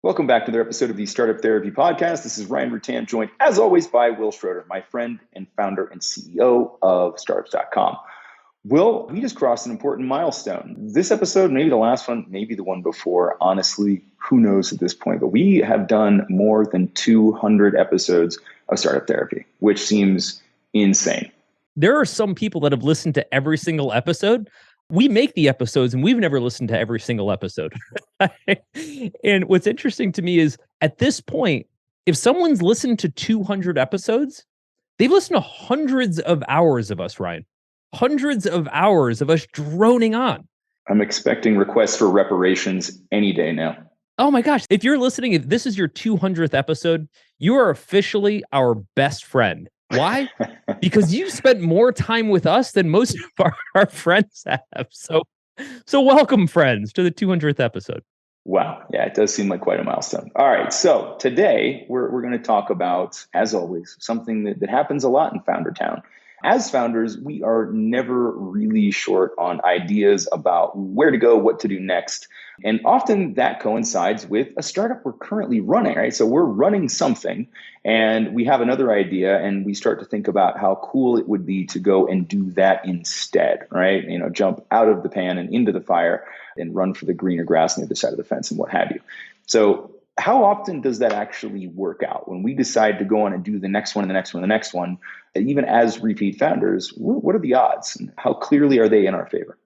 Welcome back to another episode of the Startup Therapy Podcast. This is Ryan Rutan, joined as always by Wil Schroter, my friend and founder and CEO of startups.com. Wil, we just crossed an important milestone. This episode, maybe the last one, maybe the one before, honestly, who knows at this point, but we have done more than 200 episodes of Startup Therapy, which seems insane. There are some people that have listened to every single episode. We make the episodes and we've never listened to every single episode. And what's interesting to me is at this point, if someone's listened to 200 episodes, they've listened to hundreds of hours of us, Ryan. Hundreds of hours of us droning on. I'm expecting requests for reparations any day now. Oh my gosh. If you're listening, if this is your 200th episode, you are officially our best friend. Why? Because you've spent more time with us than most of our friends have. So welcome, friends, to the 200th episode. Wow. Yeah, it does seem like quite a milestone. All right. So today we're going to talk about, as always, something that happens a lot in Founder Town. As founders, we are never really short on ideas about where to go, what to do next. And often that coincides with a startup we're currently running, right? So we're running something and we have another idea and we start to think about how cool it would be to go and do that instead, right? Jump out of the pan and into the fire and run for the greener grass on the other side of the fence and what have you. So how often does that actually work out when we decide to go on and do the next one and the next one and the next one? Even as repeat founders, what are the odds and how clearly are they in our favor?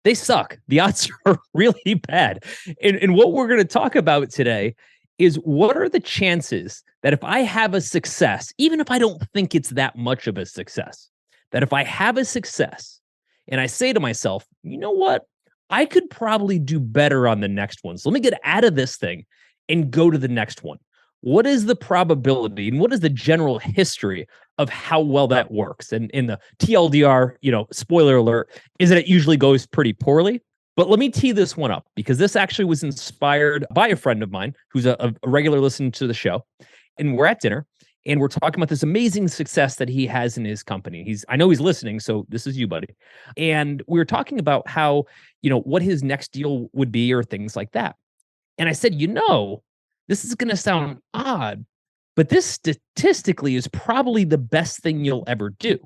They suck. The odds are really bad. And what we're going to talk about today is what are the chances that if I have a success, even if I don't think it's that much of a success, that if I have a success and I say to myself, you know what, I could probably do better on the next one. So let me get out of this thing and go to the next one. What is the probability and what is the general history of how well that works? And in the TLDR, spoiler alert, is that it usually goes pretty poorly. But let me tee this one up because this actually was inspired by a friend of mine who's a regular listener to the show. And we're at dinner and we're talking about this amazing success that he has in his company. I know he's listening, so this is you, buddy. And we were talking about how, what his next deal would be or things like that. And I said, this is going to sound odd, but this statistically is probably the best thing you'll ever do.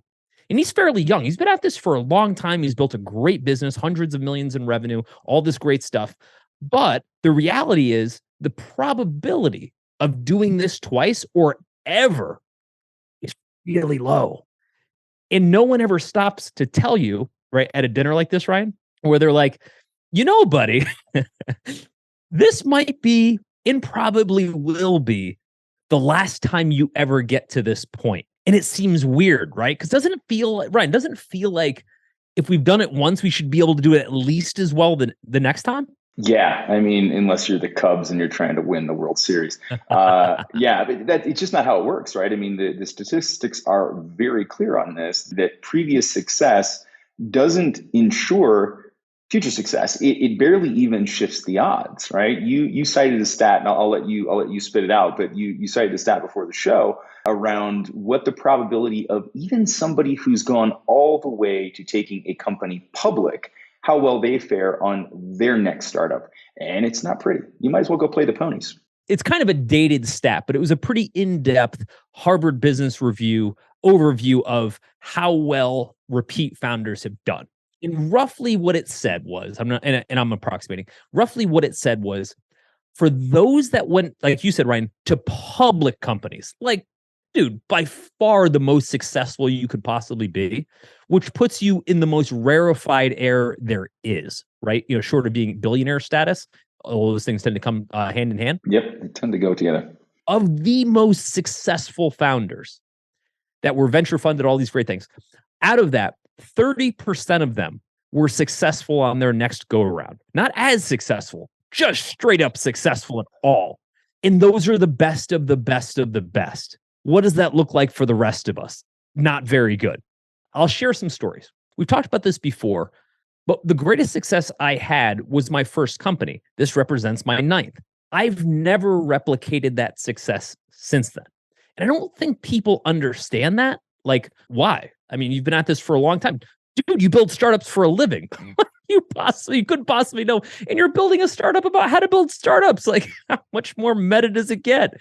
And he's fairly young. He's been at this for a long time. He's built a great business, hundreds of millions in revenue, all this great stuff. But the reality is the probability of doing this twice or ever is really low. And no one ever stops to tell you, right, at a dinner like this, Ryan, where they're like, buddy, this might be and probably will be the last time you ever get to this point. And it seems weird, right? Because doesn't it feel like if we've done it once, we should be able to do it at least as well the next time? Yeah. I mean, unless you're the Cubs and you're trying to win the World Series. But it's just not how it works, right? I mean, the statistics are very clear on this, that previous success doesn't ensure future success. It barely even shifts the odds, right? You cited a stat, and I'll let you spit it out, but you cited a stat before the show around what the probability of even somebody who's gone all the way to taking a company public, how well they fare on their next startup. And it's not pretty. You might as well go play the ponies. It's kind of a dated stat, but it was a pretty in-depth Harvard Business Review overview of how well repeat founders have done. And roughly what it said was, I'm approximating, roughly what it said was, for those that went, like you said, Ryan, to public companies, like, dude, by far the most successful you could possibly be, which puts you in the most rarefied air there is, right? Short of being billionaire status, all those things tend to come hand in hand. Yep, they tend to go together. Of the most successful founders that were venture funded, all these great things, out of that, 30% of them were successful on their next go around. Not as successful, just straight up successful at all. And those are the best of the best of the best. What does that look like for the rest of us? Not very good. I'll share some stories. We've talked about this before, but the greatest success I had was my first company. This represents my 9th. I've never replicated that success since then. And I don't think people understand that. Like, why? I mean, you've been at this for a long time. Dude, you build startups for a living. you couldn't possibly know. And you're building a startup about how to build startups. Like, how much more meta does it get?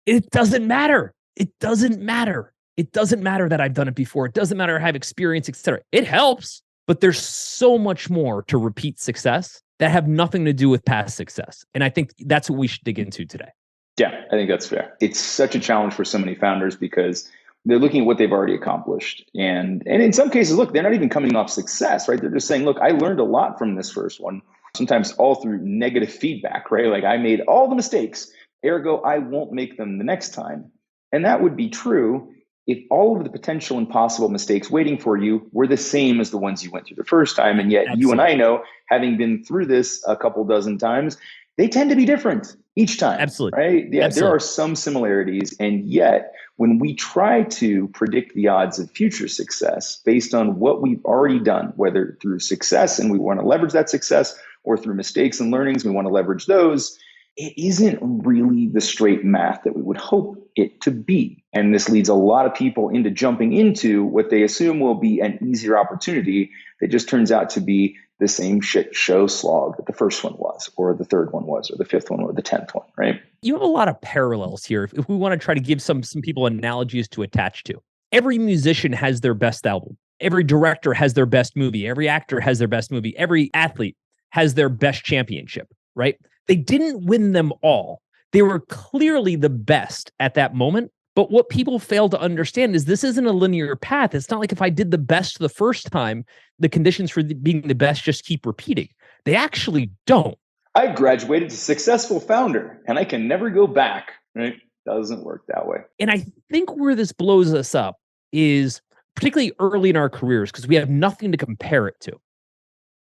It doesn't matter. It doesn't matter. It doesn't matter that I've done it before. It doesn't matter I have experience, etc. It helps, but there's so much more to repeat success that have nothing to do with past success. And I think that's what we should dig into today. Yeah, I think that's fair. It's such a challenge for so many founders because they're looking at what they've already accomplished. And in some cases, look, they're not even coming off success, right? They're just saying, look, I learned a lot from this first one, sometimes all through negative feedback, right? Like I made all the mistakes, ergo, I won't make them the next time. And that would be true if all of the potential and possible mistakes waiting for you were the same as the ones you went through the first time. And yet you and I know, having been through this a couple dozen times, they tend to be different each time. Absolutely. Right? Yeah, Absolutely. there are some similarities. And yet, when we try to predict the odds of future success based on what we've already done, whether through success and we want to leverage that success, or through mistakes and learnings, we want to leverage those, it isn't really the straight math that we would hope it to be. And this leads a lot of people into jumping into what they assume will be an easier opportunity that just turns out to be the same shit show slog that the first one was, or the third one was, or the fifth one, or the 10th one, right? You have a lot of parallels here. If we want to try to give some people analogies to attach to, every musician has their best album. Every director has their best movie. Every actor has their best movie. Every athlete has their best championship, right? They didn't win them all. They were clearly the best at that moment. But what people fail to understand is this isn't a linear path. It's not like if I did the best the first time, the conditions for being the best just keep repeating. They actually don't. I graduated a successful founder and I can never go back, right? Doesn't work that way. And I think where this blows us up is particularly early in our careers because we have nothing to compare it to.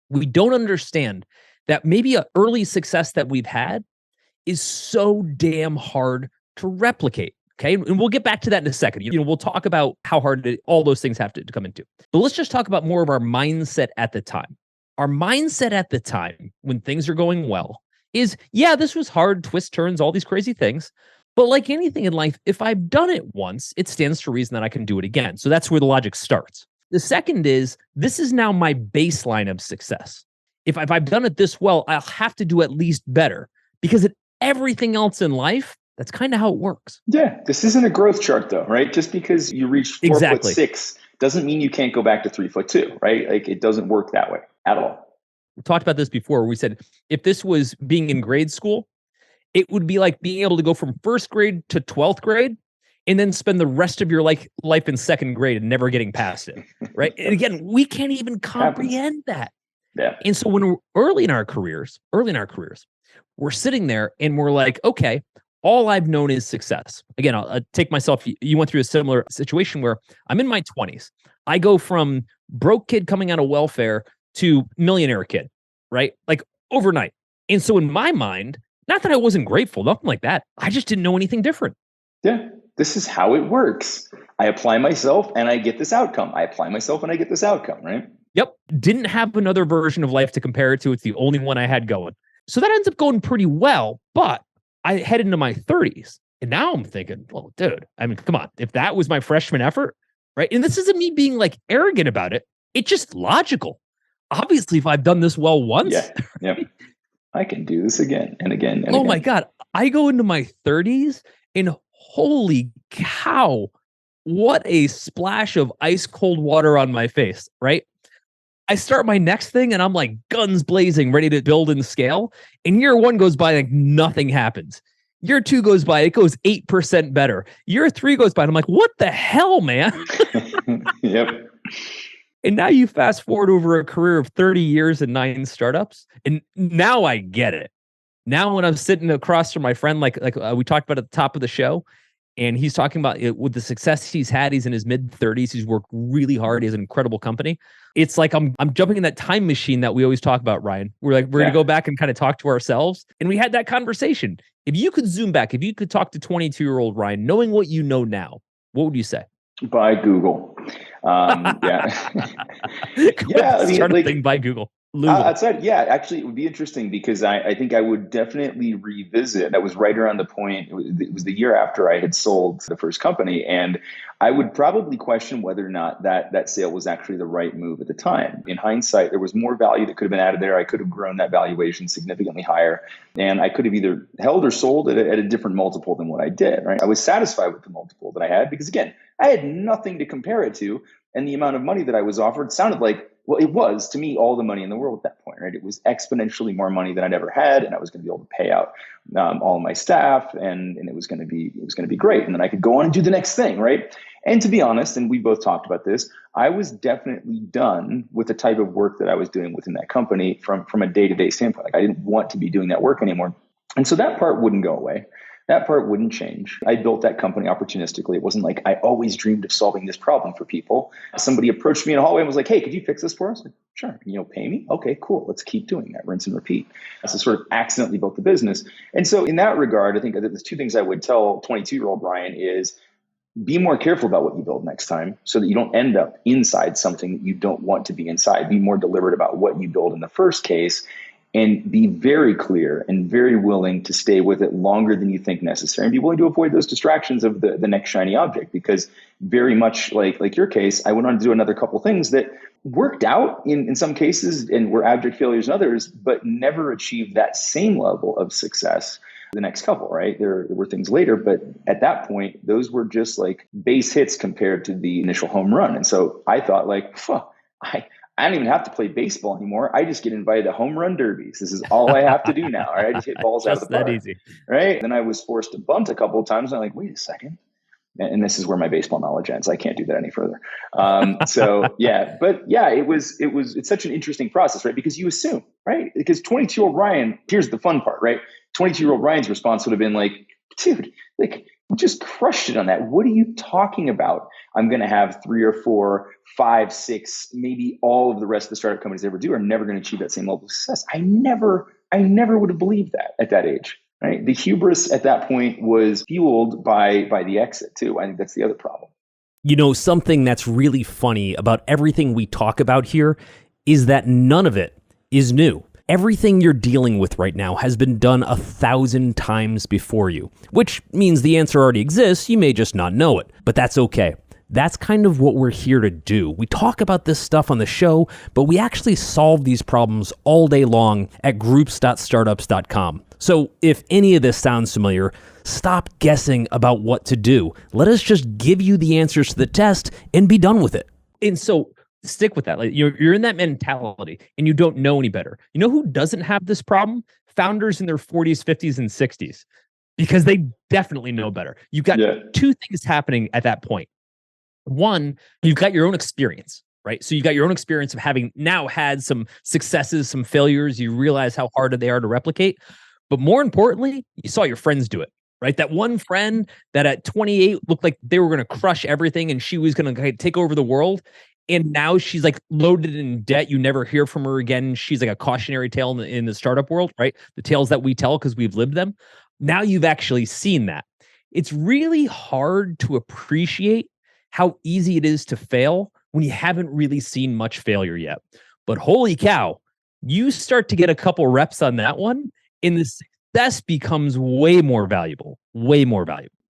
We don't understand that maybe an early success that we've had is so damn hard to replicate. Okay. And we'll get back to that in a second. We'll talk about how hard all those things have to come into. But let's just talk about more of our mindset at the time. Our mindset at the time when things are going well is, yeah, this was hard, twists, turns, all these crazy things. But like anything in life, if I've done it once, it stands to reason that I can do it again. So that's where the logic starts. The second is, this is now my baseline of success. If I've done it this well, I'll have to do at least better because at everything else in life, that's kind of how it works. Yeah, this isn't a growth chart though, right? Just because you reach 4'6" doesn't mean you can't go back to 3'2", right? Like it doesn't work that way at all. We talked about this before. We said if this was being in grade school, it would be like being able to go from first grade to 12th grade and then spend the rest of your life in second grade and never getting past it, right? And again, we can't even comprehend that. Yeah. And so when we're early in our careers, we're sitting there and we're like, okay, all I've known is success. Again, I'll take myself. You went through a similar situation where I'm in my 20s. I go from broke kid coming out of welfare to millionaire kid, right? Like overnight. And so in my mind, not that I wasn't grateful, nothing like that. I just didn't know anything different. Yeah, this is how it works. I apply myself and I get this outcome. I apply myself and I get this outcome, right? Yep. Didn't have another version of life to compare it to. It's the only one I had going. So that ends up going pretty well, but I head into my 30s and now I'm thinking, well, dude, I mean, come on. If that was my freshman effort, right? And this isn't me being like arrogant about it. It's just logical. Obviously, if I've done this well once, yeah. I can do this again and again and oh again. My God. I go into my 30s and holy cow, what a splash of ice cold water on my face, right? I start my next thing and I'm like guns blazing, ready to build and scale. And year one goes by like nothing happens. Year two goes by, it goes 8% better. Year three goes by and I'm like, what the hell, man? Yep. And now you fast forward over a career of 30 years and 9 startups. And now I get it. Now when I'm sitting across from my friend, like we talked about at the top of the show, and he's talking about it, with the success he's had, he's in his mid-30s. He's worked really hard. He has an incredible company. It's like I'm jumping in that time machine that we always talk about, Ryan. We're going to go back and kind of talk to ourselves. And we had that conversation. If you could zoom back, if you could talk to 22-year-old Ryan, knowing what you know now, what would you say? By Google. Yeah. Yeah, I mean, thing by Google. Lose them. Outside, yeah, actually, it would be interesting because I think I would definitely revisit. That was right around the point, it was the year after I had sold the first company. And I would probably question whether or not that sale was actually the right move at the time. In hindsight, there was more value that could have been added there. I could have grown that valuation significantly higher. And I could have either held or sold at a different multiple than what I did, right? I was satisfied with the multiple that I had because, again, I had nothing to compare it to. And the amount of money that I was offered sounded like, well, it was to me all the money in the world at that point, right? It was exponentially more money than I'd ever had, and I was going to be able to pay out all of my staff, and it was going to be great. And then I could go on and do the next thing, right? And to be honest, and we both talked about this, I was definitely done with the type of work that I was doing within that company from a day-to-day standpoint. Like I didn't want to be doing that work anymore, and so that part wouldn't go away. That part wouldn't change. I built that company opportunistically. It wasn't like I always dreamed of solving this problem for people. Somebody approached me in a hallway and was like, "Hey, could you fix this for us?" Like, sure. Pay me? Okay, cool. Let's keep doing that. Rinse and repeat. So sort of accidentally built the business. And so in that regard, I think that there's two things I would tell 22-year-old Ryan is be more careful about what you build next time so that you don't end up inside something that you don't want to be inside. Be more deliberate about what you build in the first case, and be very clear and very willing to stay with it longer than you think necessary, and be willing to avoid those distractions of the next shiny object. Because very much like your case, I went on to do another couple things that worked out in some cases and were abject failures in others, but never achieved that same level of success the next couple, right? There were things later, but at that point, those were just like base hits compared to the initial home run. And so I thought like, I don't even have to play baseball anymore. I just get invited to home run derbies. This is all I have to do now. Right? I just hit balls out of the Just that park. easy. Right. Then I was forced to bunt a couple of times. And I'm like, wait a second. And this is where my baseball knowledge ends. I can't do that any further. It's such an interesting process, right? Because you assume, right? Because 22-year-old Ryan, here's the fun part, right? 22-year-old Ryan's response would have been like, dude, like, you just crushed it on that. What are you talking about? I'm going to have 3 or 4, 5, 6, maybe all of the rest of the startup companies ever do are never going to achieve that same level of success. I never would have believed that at that age. Right? The hubris at that point was fueled by the exit too. I think that's the other problem. Something that's really funny about everything we talk about here is that none of it is new. Everything you're dealing with right now has been done 1,000 times before you, which means the answer already exists. You may just not know it, but that's okay. That's kind of what we're here to do. We talk about this stuff on the show, but we actually solve these problems all day long at groups.startups.com. So if any of this sounds familiar, stop guessing about what to do. Let us just give you the answers to the test and be done with it. And so stick with that. Like you're in that mentality and you don't know any better. You know who doesn't have this problem? Founders in their 40s, 50s, and 60s, because they definitely know better. You've got two things happening at that point. One, you've got your own experience, right? So you've got your own experience of having now had some successes, some failures. You realize how hard they are to replicate. But more importantly, you saw your friends do it, right? That one friend that at 28 looked like they were going to crush everything and she was going to take over the world. And now she's like loaded in debt. You never hear from her again. She's like a cautionary tale in the startup world, right? The tales that we tell because we've lived them. Now you've actually seen that. It's really hard to appreciate how easy it is to fail when you haven't really seen much failure yet. But holy cow, you start to get a couple reps on that one, and the success becomes way more valuable.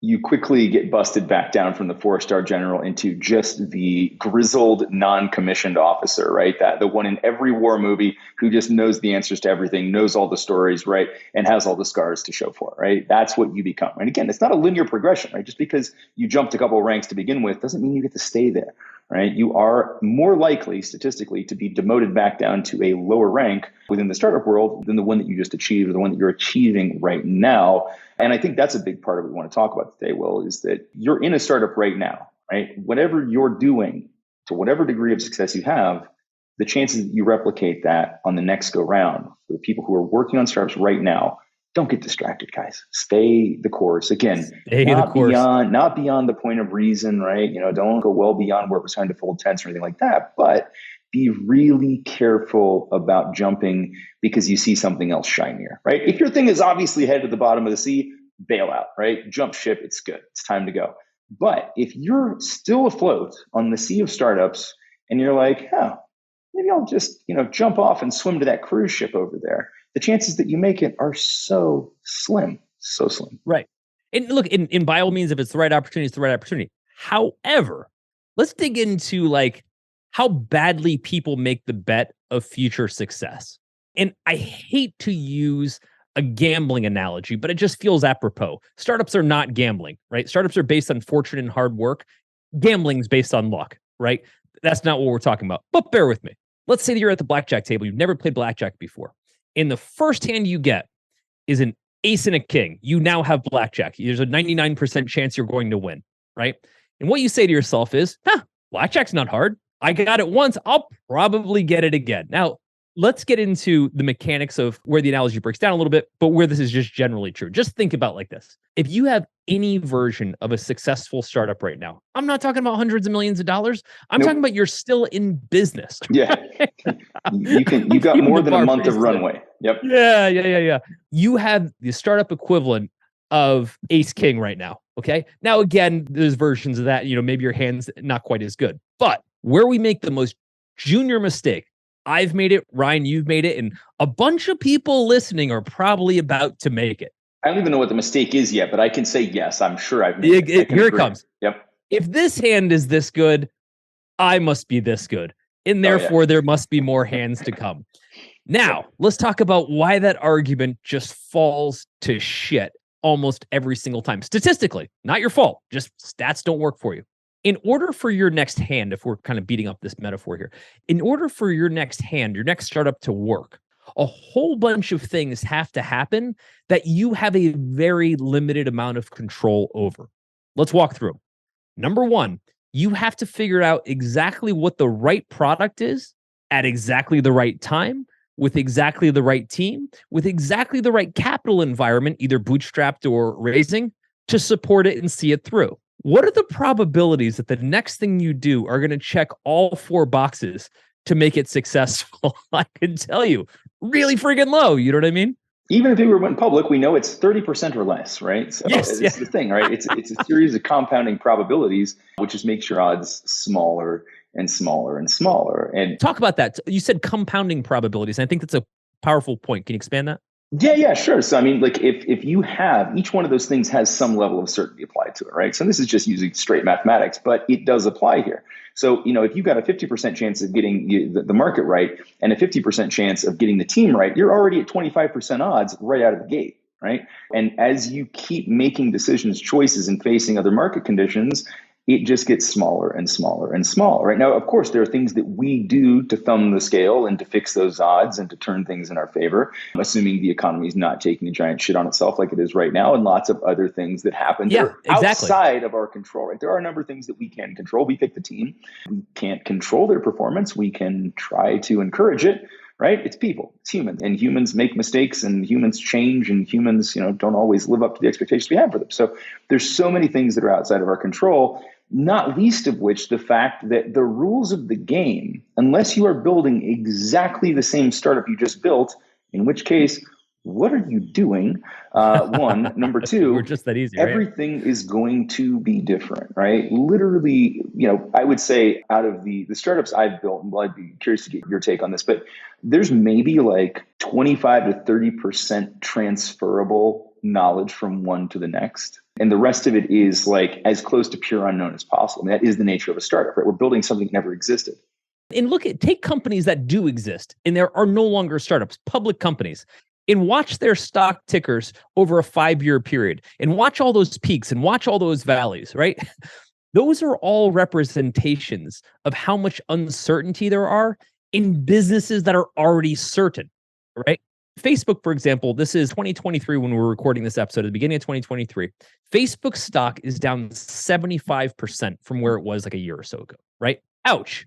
You quickly get busted back down from the 4-star general into just the grizzled non-commissioned officer, right? That the one in every war movie who just knows the answers to everything, knows all the stories, right? And has all the scars to show for it, right? That's what you become. And again, it's not a linear progression, right? Just because you jumped a couple of ranks to begin with doesn't mean you get to stay there, right? You are more likely statistically to be demoted back down to a lower rank within the startup world than the one that you just achieved or the one that you're achieving right now. And I think that's a big part of what we want to talk about today, Will, is that you're in a startup right now, right? Whatever you're doing, to whatever degree of success you have, the chances that you replicate that on the next go round for the people who are working on startups right now, don't get distracted, guys. Stay the course. Again, not beyond the point of reason, right? Don't go well beyond where it was trying to fold tents or anything like that, but be really careful about jumping because you see something else shinier, right? If your thing is obviously headed to the bottom of the sea, bail out, right? Jump ship. It's good. It's time to go. But if you're still afloat on the sea of startups and you're like, maybe I'll just, jump off and swim to that cruise ship over there. The chances that you make it are so slim, so slim. Right. And look, in by all means, if it's the right opportunity, it's the right opportunity. However, let's dig into like how badly people make the bet of future success. And I hate to use a gambling analogy, but it just feels apropos. Startups are not gambling, right? Startups are based on fortune and hard work. Gambling's based on luck, right? That's not what we're talking about. But bear with me. Let's say that you're at the blackjack table. You've never played blackjack before. And the first hand you get is an ace and a king. You now have blackjack. There's a 99% chance you're going to win, right? And what you say to yourself is, blackjack's not hard. I got it once. I'll probably get it again. Now, let's get into the mechanics of where the analogy breaks down a little bit, but where this is just generally true. Just think about like this. If you have any version of a successful startup right now, I'm not talking about hundreds of millions of dollars. I'm talking about you're still in business. Yeah. You got more than a month of runway. Yep. Yeah. You have the startup equivalent of Ace King right now. Okay. Now, again, there's versions of that, maybe your hand's not quite as good, but where we make the most junior mistake, I've made it, Ryan, you've made it, and a bunch of people listening are probably about to make it. I don't even know what the mistake is yet, but I can say yes, I'm sure I've made it. Here it comes. Yep. If this hand is this good, I must be this good. And therefore, there must be more hands to come. Now, let's talk about why that argument just falls to shit almost every single time. Statistically, not your fault. Just stats don't work for you. In order for your next hand, if we're kind of beating up this metaphor here, in order for your next hand, your next startup to work, a whole bunch of things have to happen that you have a very limited amount of control over. Let's walk through them. Number one, you have to figure out exactly what the right product is at exactly the right time, with exactly the right team, with exactly the right capital environment, either bootstrapped or raising, to support it and see it through. What are the probabilities that the next thing you do are going to check all four boxes to make it successful? I can tell you, really freaking low. You know what I mean? Even if we went public, we know it's 30% or less, right? So yes, it's the thing, right? It's a series of compounding probabilities, which just makes your odds smaller and smaller and smaller. And talk about that. You said compounding probabilities. I think that's a powerful point. Can you expand that? Yeah, sure. So, I mean, like if you have, each one of those things has some level of certainty applied to it, right? So this is just using straight mathematics, but it does apply here. So, if you've got a 50% chance of getting the market right and a 50% chance of getting the team right, you're already at 25% odds right out of the gate, right? And as you keep making decisions, choices, and facing other market conditions, it just gets smaller and smaller and smaller. Right now, of course, there are things that we do to thumb the scale and to fix those odds and to turn things in our favor, assuming the economy is not taking a giant shit on itself like it is right now, and lots of other things that happen that are outside of our control. Right, there are a number of things that we can control. We pick the team. We can't control their performance. We can try to encourage it. Right? It's people, it's humans, and humans make mistakes, and humans change, and humans, don't always live up to the expectations we have for them. So there's so many things that are outside of our control, not least of which the fact that the rules of the game, unless you are building exactly the same startup you just built, in which case, what are you doing? One. Number two, we're just that easy. Everything is going to be different, right? Literally, I would say out of the startups I've built, and I'd be curious to get your take on this, but there's maybe like 25 to 30% transferable knowledge from one to the next. And the rest of it is like as close to pure unknown as possible. And that is the nature of a startup, right? We're building something that never existed. And take companies that do exist and there are no longer startups, public companies, and watch their stock tickers over a 5-year period and watch all those peaks and watch all those valleys, right? Those are all representations of how much uncertainty there are in businesses that are already certain, right? Facebook, for example, this is 2023 when we're recording this episode, at the beginning of 2023. Facebook stock is down 75% from where it was like a year or so ago, right? Ouch.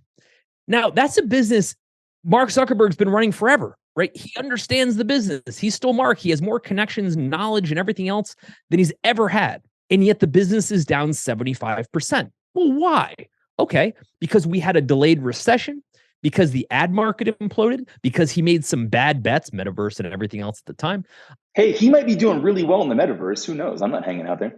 Now, that's a business Mark Zuckerberg's been running forever, right? He understands the business. He's still Mark. He has more connections, knowledge, and everything else than he's ever had. And yet the business is down 75%. Well, why? Okay, because we had a delayed recession, because the ad market imploded, because he made some bad bets, metaverse and everything else at the time. Hey, he might be doing really well in the metaverse. Who knows? I'm not hanging out there.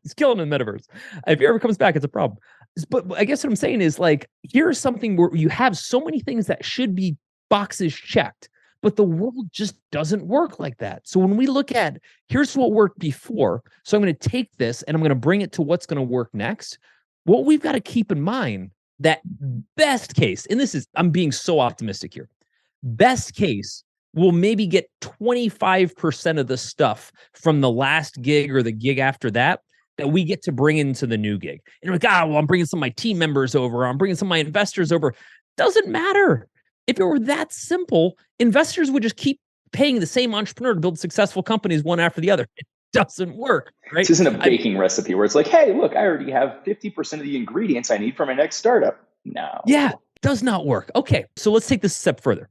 He's killing in the metaverse. If he ever comes back, it's a problem. But I guess what I'm saying is like, here's something where you have so many things that should be boxes checked, but the world just doesn't work like that. So when we look at here's what worked before, so I'm going to take this and I'm going to bring it to what's going to work next. What we've got to keep in mind that best case, and this is, I'm being so optimistic here, best case, we'll maybe get 25% of the stuff from the last gig or the gig after that we get to bring into the new gig. And we're like, well, I'm bringing some of my team members over. I'm bringing some of my investors over. Doesn't matter. If it were that simple, investors would just keep paying the same entrepreneur to build successful companies one after the other. It doesn't work, right? This isn't a baking recipe where it's like, hey, look, I already have 50% of the ingredients I need for my next startup. No. Yeah, does not work. Okay, so let's take this a step further.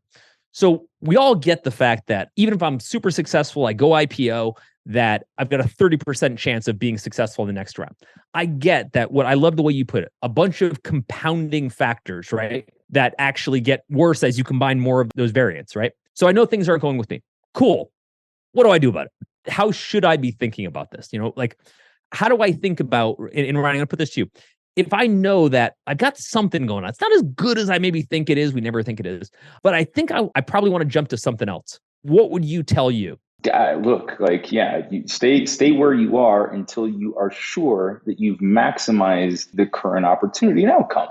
So we all get the fact that even if I'm super successful, I go IPO, that I've got a 30% chance of being successful in the next round. I get that. What I love the way you put it, a bunch of compounding factors, right? That actually get worse as you combine more of those variants, right? So I know things aren't going with me. Cool. What do I do about it? How should I be thinking about this? Like, how do I think about, and Ryan, I'm going to put this to you. If I know that I've got something going on, it's not as good as I maybe think it is. We never think it is, but I think I probably want to jump to something else. What would you tell you? Look, like, yeah, you stay where you are until you are sure that you've maximized the current opportunity and outcome,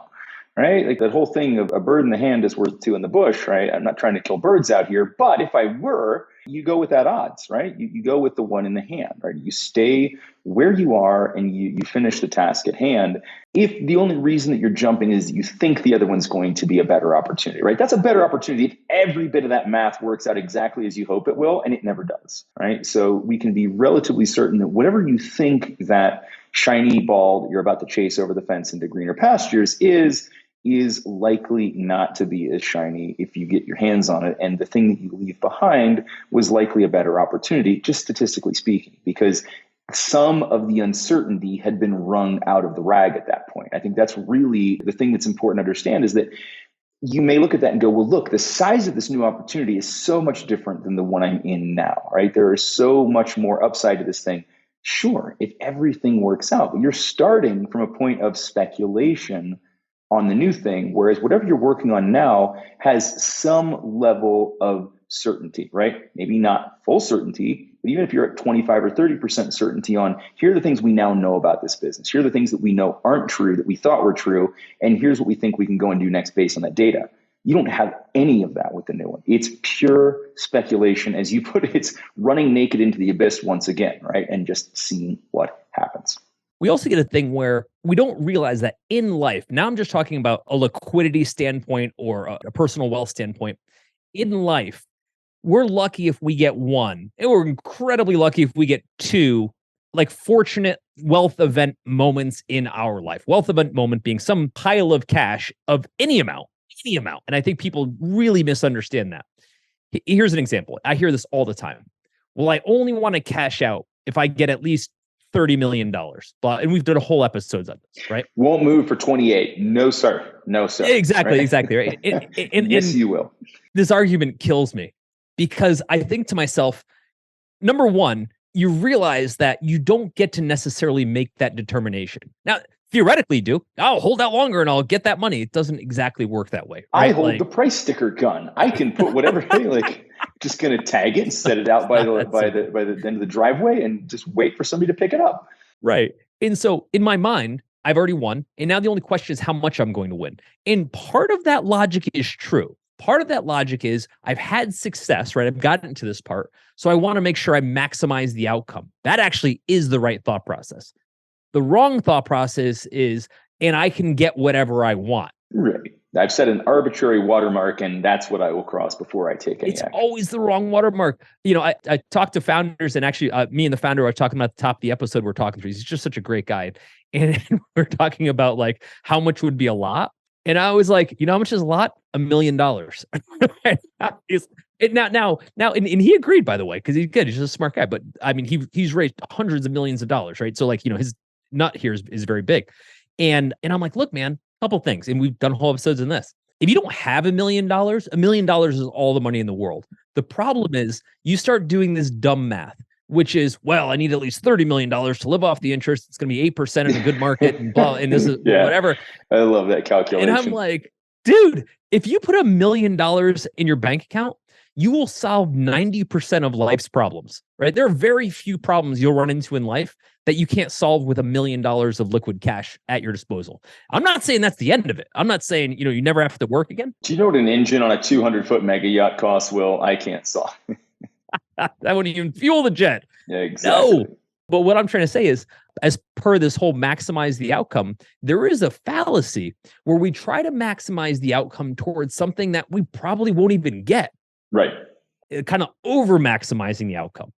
right? Like that whole thing of a bird in the hand is worth two in the bush, right? I'm not trying to kill birds out here, but if I were, you go with that odds, right? You go with the one in the hand, right? You stay where you are and you finish the task at hand. If the only reason that you're jumping is that you think the other one's going to be a better opportunity, right? That's a better opportunity if every bit of that math works out exactly as you hope it will, and it never does, right? So we can be relatively certain that whatever you think that shiny ball that you're about to chase over the fence into greener pastures is likely not to be as shiny if you get your hands on it. And the thing that you leave behind was likely a better opportunity, just statistically speaking, because some of the uncertainty had been wrung out of the rag at that point. I think that's really the thing that's important to understand, is that you may look at that and go, well, look, the size of this new opportunity is so much different than the one I'm in now, right? There is so much more upside to this thing. Sure, if everything works out, but you're starting from a point of speculation on the new thing, whereas whatever you're working on now has some level of certainty, right? Maybe not full certainty, but even if you're at 25 or 30% certainty on, here are the things we now know about this business. Here are the things that we know aren't true that we thought were true. And here's what we think we can go and do next based on that data. You don't have any of that with the new one. It's pure speculation. As you put it, it's running naked into the abyss once again, right? And just seeing what happens. We also get a thing where we don't realize that in life, now I'm just talking about a liquidity standpoint or a personal wealth standpoint. In life, we're lucky if we get one, and we're incredibly lucky if we get two, like fortunate wealth event moments in our life. Wealth event moment being some pile of cash of any amount, any amount. And I think people really misunderstand that. Here's an example. I hear this all the time. Well, I only want to cash out if I get at least $30 million. But, and we've done a whole episodes on this, right? Won't move for 28. No, sir. No, sir. Exactly, right? Exactly. Right. Yes, you will. This argument kills me because I think to myself, number one, you realize that you don't get to necessarily make that determination. Now, theoretically, I'll hold out longer and I'll get that money. It doesn't exactly work that way. Right? I hold the price sticker gun. I can put whatever, like, just going to tag it and set it out by the end of the driveway and just wait for somebody to pick it up. Right. And so in my mind, I've already won. And now the only question is how much I'm going to win. And part of that logic is true. Part of that logic is I've had success, right? I've gotten to this part. So I want to make sure I maximize the outcome. That actually is the right thought process. The wrong thought process is, and I can get whatever I want. Right. I've set an arbitrary watermark, and that's what I will cross before I take any It's action. always the wrong watermark. I talked to founders, and actually me and the founder are talking about the top of the episode we're talking through. He's just such a great guy. And we're talking about like how much would be a lot. And I was like, you know how much is a lot? $1 million. And he agreed, by the way, because he's good. He's just a smart guy. But I mean, he's raised hundreds of millions of dollars, right? So like, his nut here is very big. And I'm like, look, man, couple things. And we've done whole episodes in this. If you don't have $1 million, $1 million is all the money in the world. The problem is you start doing this dumb math. which is, well, I need at least $30 million to live off the interest. It's going to be 8% in a good market and blah, and this is whatever. I love that calculation. And I'm like, dude, if you put $1 million in your bank account, you will solve 90% of life's problems, right? There are very few problems you'll run into in life that you can't solve with $1 million of liquid cash at your disposal. I'm not saying that's the end of it. I'm not saying, you never have to work again. Do you know what an engine on a 200-foot mega yacht costs, Will? I can't solve. That wouldn't even fuel the jet. Yeah, exactly. No. But what I'm trying to say is, as per this whole maximize the outcome, there is a fallacy where we try to maximize the outcome towards something that we probably won't even get. Right. Kind of over maximizing the outcome.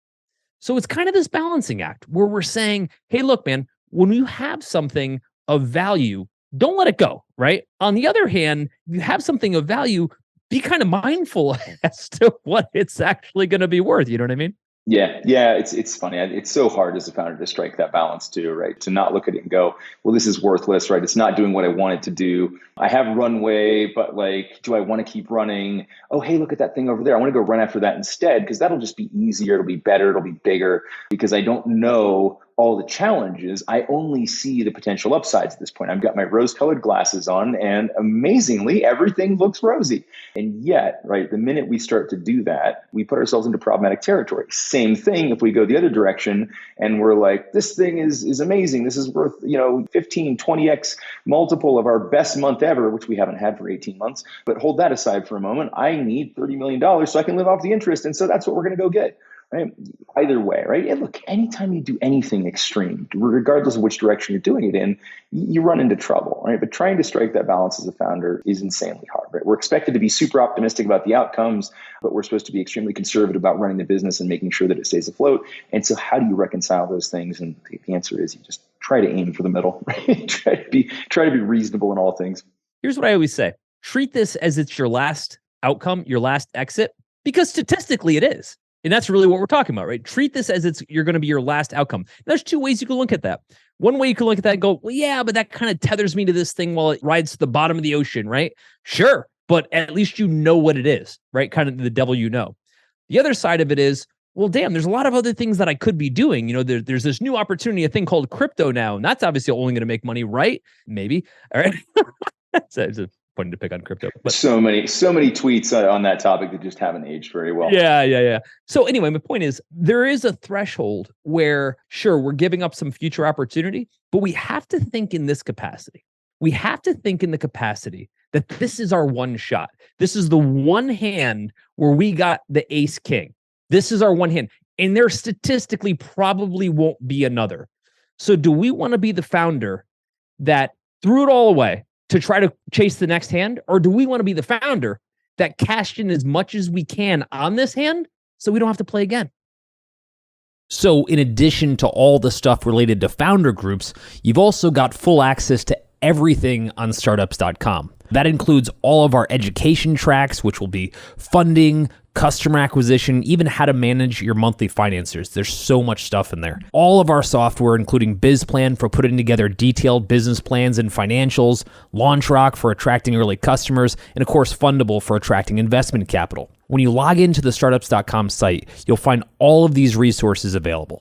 So it's kind of this balancing act where we're saying, hey, look, man, when you have something of value, don't let it go, right? On the other hand, if you have something of value, be kind of mindful as to what it's actually going to be worth. You know what I mean? Yeah. It's funny. It's so hard as a founder to strike that balance too, right? To not look at it and go, well, this is worthless, right? It's not doing what I want it to do. I have runway, but do I want to keep running? Oh, hey, look at that thing over there. I want to go run after that instead because that'll just be easier. It'll be better. It'll be bigger because I don't know all the challenges. I only see the potential upsides at this point. I've got my rose-colored glasses on and amazingly, everything looks rosy. And yet, right, the minute we start to do that, we put ourselves into problematic territory. Same thing if we go the other direction and we're like, this thing is amazing. This is worth, 15, 20x multiple of our best month ever, which we haven't had for 18 months. But hold that aside for a moment. I need $30 million so I can live off the interest. And so that's what we're going to go get. Right? Either way, right? And look, anytime you do anything extreme, regardless of which direction you're doing it in, you run into trouble, right? But trying to strike that balance as a founder is insanely hard, right? We're expected to be super optimistic about the outcomes, but we're supposed to be extremely conservative about running the business and making sure that it stays afloat. And so how do you reconcile those things? And the answer is you just try to aim for the middle, right? try to be reasonable in all things. Here's what I always say. Treat this as it's your last outcome, your last exit, because statistically it is. And that's really what we're talking about, right? Treat this as you're going to be your last outcome. There's two ways you can look at that. One way you can look at that and go, well, yeah, but that kind of tethers me to this thing while it rides to the bottom of the ocean, right? Sure. But at least you know what it is, right? Kind of the devil you know. The other side of it is, well, damn, there's a lot of other things that I could be doing. There's this new opportunity, a thing called crypto now, and that's obviously only going to make money, right? Maybe. All right. It's a pointing to pick on crypto. But so many tweets on that topic that just haven't aged very well. Yeah. So anyway, my point is there is a threshold where, sure, we're giving up some future opportunity, but we have to think in this capacity. We have to think in the capacity that this is our one shot. This is the one hand where we got the ace king. This is our one hand. And there statistically probably won't be another. So do we want to be the founder that threw it all away to try to chase the next hand? Or do we want to be the founder that cashed in as much as we can on this hand so we don't have to play again? So in addition to all the stuff related to founder groups, you've also got full access to everything on startups.com. That includes all of our education tracks, which will be funding, customer acquisition, even how to manage your monthly financiers. There's so much stuff in there. All of our software, including BizPlan for putting together detailed business plans and financials, LaunchRock for attracting early customers, and of course, Fundable for attracting investment capital. When you log into the startups.com site, you'll find all of these resources available.